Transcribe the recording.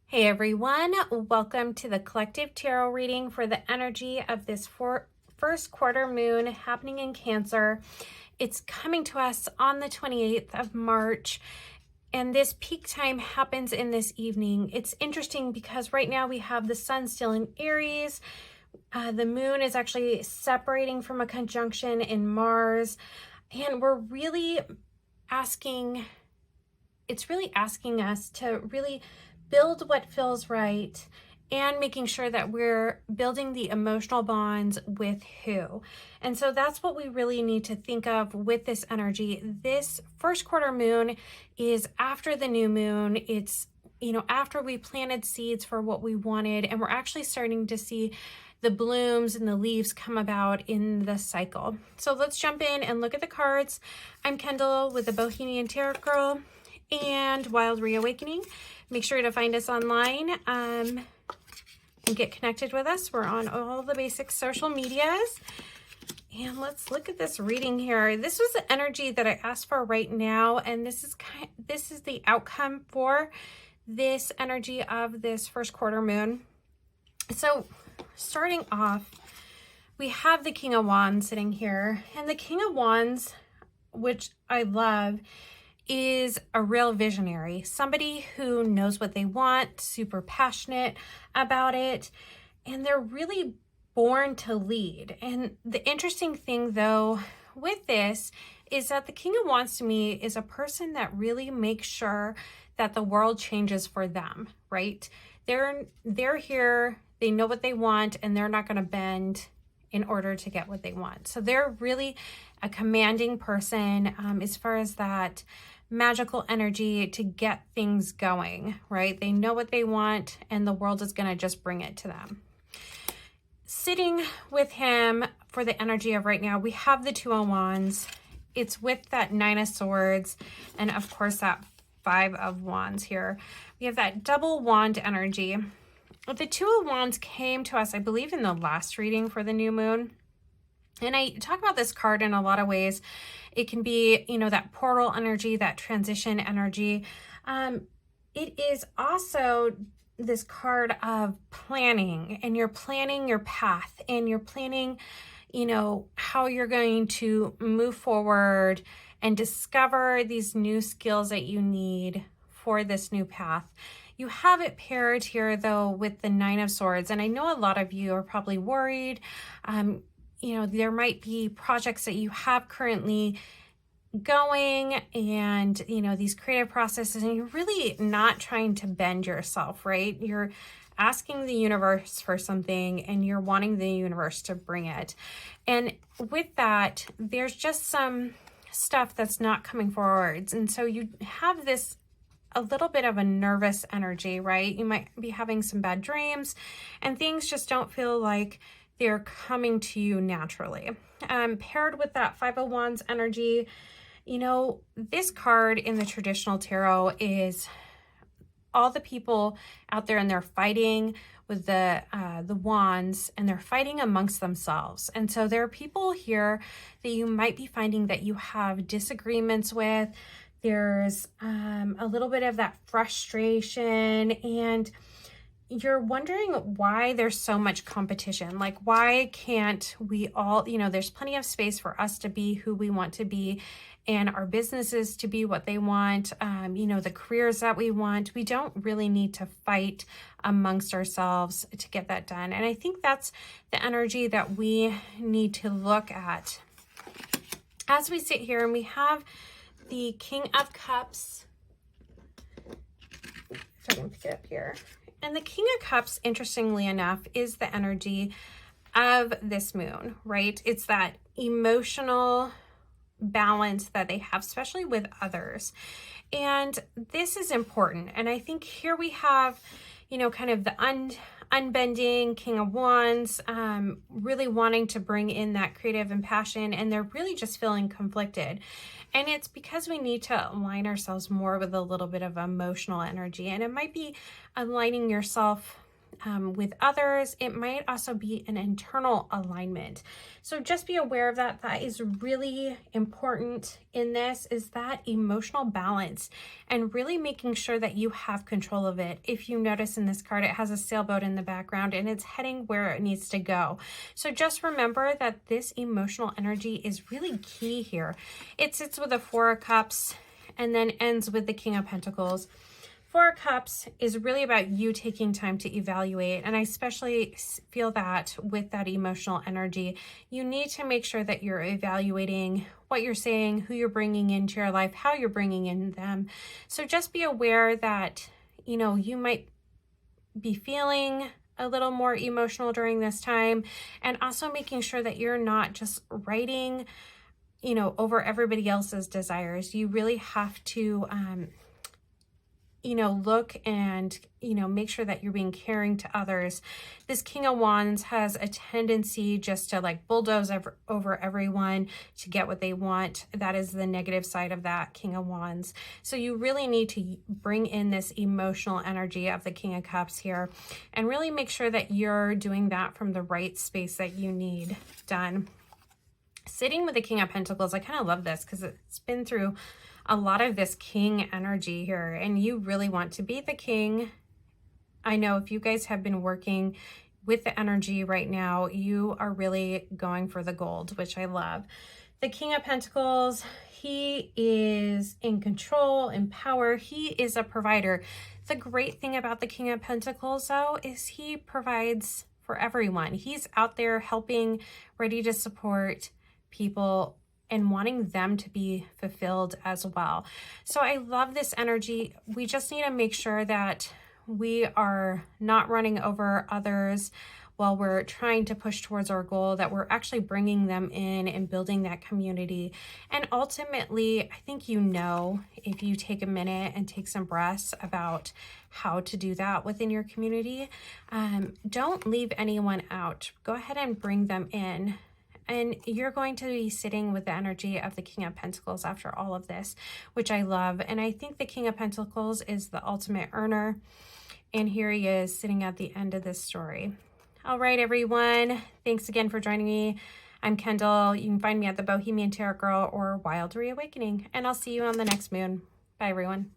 Hey everyone, welcome to the collective tarot reading for the energy of this first quarter moon happening in Cancer. It's coming to us on the 28th of March, and this peak time happens in this evening. It's interesting because right now we have the sun still in Aries. The moon is actually separating from a conjunction in Mars, and it's really asking us to really build what feels right and making sure that we're building the emotional bonds with who. And so that's what we really need to think of with this energy. This first quarter moon is after the new moon. It's, after we planted seeds for what we wanted, and we're actually starting to see the blooms and the leaves come about in the cycle. So let's jump in and look at the cards. I'm Kendall with the Bohemian Tarot Girl and Wild Reawakening. Make sure to find us online and get connected with us. We're on all the basic social medias. And let's look at this reading here. This was the energy that I asked for right now, and this is the outcome for this energy of this first quarter moon. So starting off, we have the King of Wands sitting here, and the King of Wands, which I love, is a real visionary, somebody who knows what they want, super passionate about it, and they're really born to lead. And the interesting thing though with this is that the King of Wands to me is a person that really makes sure that the world changes for them, right? They're here, they know what they want, and they're not going to bend in order to get what they want. So they're really a commanding person as far as that magical energy to get things going, right? They know what they want, and the world is going to just bring it to them. Sitting with him for the energy of right now, we have the Two of Wands. It's with that Nine of Swords, and of course that Five of Wands here. We have that double wand energy. The Two of Wands came to us, I believe, in the last reading for the new moon. And I talk about this card in a lot of ways. It can be, that portal energy, that transition energy. It is also this card of planning, and you're planning your path, and you're planning, how you're going to move forward and discover these new skills that you need for this new path. You have it paired here, though, with the Nine of Swords. And I know a lot of you are probably worried. There might be projects that you have currently going, and, these creative processes, and you're really not trying to bend yourself, right? You're asking the universe for something, and you're wanting the universe to bring it. And with that, there's just some stuff that's not coming forwards. And so you have this a little bit of a nervous energy, right? You might be having some bad dreams, and things just don't feel like they're coming to you naturally. Paired with that Five of Wands energy, this card in the traditional tarot is all the people out there, and they're fighting with the wands, and they're fighting amongst themselves. And so there are people here that you might be finding that you have disagreements with. There's a little bit of that frustration, and you're wondering why there's so much competition. Like, why can't we all, there's plenty of space for us to be who we want to be, and our businesses to be what they want, the careers that we want. We don't really need to fight amongst ourselves to get that done. And I think that's the energy that we need to look at as we sit here, and we have the King of Cups. If I can pick it up here. And the King of Cups, interestingly enough, is the energy of this moon, right? It's that emotional balance that they have, especially with others. And this is important. And I think here we have, kind of the unbending King of Wands, really wanting to bring in that creative and passion, and they're really just feeling conflicted. And it's because we need to align ourselves more with a little bit of emotional energy. And it might be aligning yourself with others. It might also be an internal alignment. So just be aware of that. That is really important in this, is that emotional balance and really making sure that you have control of it. If you notice in this card, it has a sailboat in the background and it's heading where it needs to go. So just remember that this emotional energy is really key here. It sits with the Four of Cups and then ends with the King of Pentacles. Four of Cups is really about you taking time to evaluate, and I especially feel that with that emotional energy, you need to make sure that you're evaluating what you're saying, who you're bringing into your life, how you're bringing in them. So just be aware that, you know, you might be feeling a little more emotional during this time, and also making sure that you're not just writing, you know, over everybody else's desires. You really have to, you know, look and, you know, make sure that you're being caring to others. This King of Wands has a tendency just to like bulldoze over everyone to get what they want. That is the negative side of that King of Wands. So you really need to bring in this emotional energy of the King of Cups here and really make sure that you're doing that from the right space that you need done. Sitting with the King of Pentacles, I kind of love this because it's been through a lot of this king energy here, and you really want to be the king. I know if you guys have been working with the energy right now, you are really going for the gold, which I love. The King of Pentacles, he is in control, in power. He is a provider. The great thing about the King of Pentacles, though, is he provides for everyone. He's out there helping, ready to support people and wanting them to be fulfilled as well. So I love this energy. We just need to make sure that we are not running over others while we're trying to push towards our goal, that we're actually bringing them in and building that community. And ultimately, I think, you know, if you take a minute and take some breaths about how to do that within your community, don't leave anyone out. Go ahead and bring them in. And you're going to be sitting with the energy of the King of Pentacles after all of this, which I love. And I think the King of Pentacles is the ultimate earner. And here he is sitting at the end of this story. All right, everyone. Thanks again for joining me. I'm Kendall. You can find me at the Bohemian Tarot Girl or Wild Reawakening. And I'll see you on the next moon. Bye, everyone.